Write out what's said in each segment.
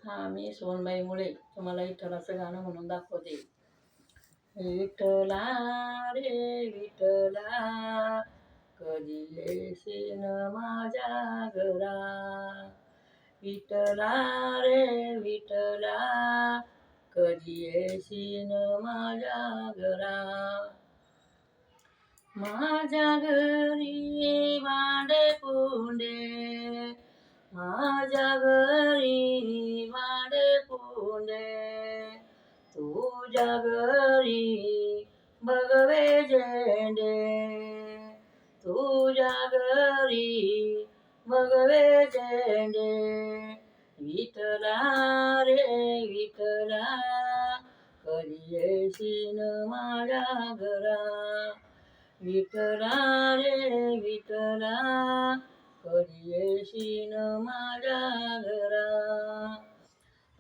मी सोनबाई मुळे तुम्हाला विठ्ठलाचं गाणं म्हणून दाखवते. विठ्ठला रे विठ्ठला, कधी येशील माझ्या घरा. विठ्ठला रे विठ्ठला, कधी येशील माझ्या घरा. माझ्या घरी भांडे कुंडे, माझ्या घरी भांडे कुंडे, तुझ्या घरी भगवे झेंडे, तुझ्या घरी भगवे झेंडे. विठ्ठला रे विठ्ठला, कधी येशील माझ्या घरा. विठ्ठला रे विठ्ठला, कधी येशील माझ्या घरा.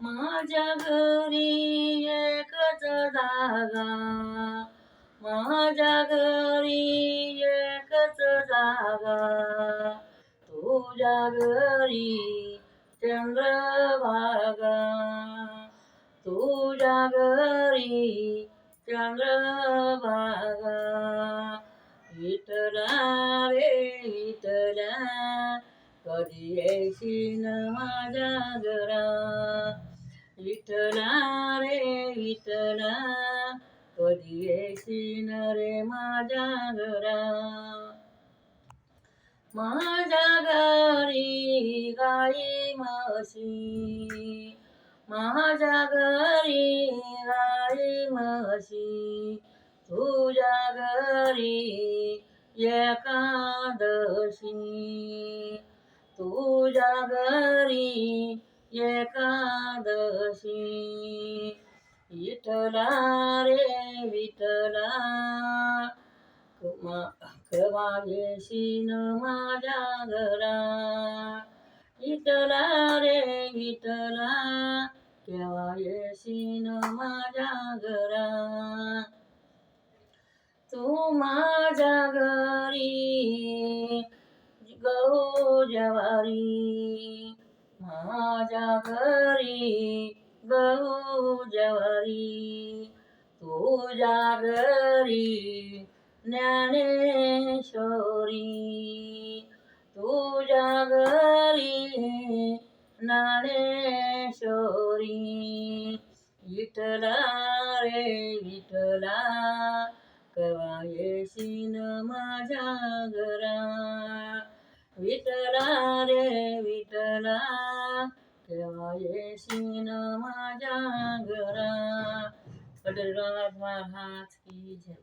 माझ्या घरी एकच जागा, माझ्या घरी एकच जागा, तुझ्या घरी चंद्रभागा, तुझ्या घरी चंद्रभागा. विठ्ठला रे विठ्ठला, कधी येशील माझ्या घरा. विठ्ठला रे विठ्ठला, कधी येशील रे माझ्या घरा. माझ्या घरी गाई म्हशी, माझ्या घरी गाई म्हशी, तुझ्या घरी एकादशी, तुझ्या घरी एकादशी. विठ्ठला रे विठ्ठला, केव्हा येशील माझ्या घरा. विठ्ठला रे विठ्ठला, केव्हा येशील माझ्या घरा. तू माझ्या घरी गहू ज्वारी, माझ्या घरी गहू ज्वारी, तुझ्या घरी ज्ञानेश्वरी, तुझ्या घरी ज्ञानेश्वरी. विठ्ठला रे विठ्ठला, केव्हा येशील माझ्या घरा. विठ्ठला रे विठ्ठला, केव्हा येशील माझ्या घरा. पंढरीनाथ महाराज की जय.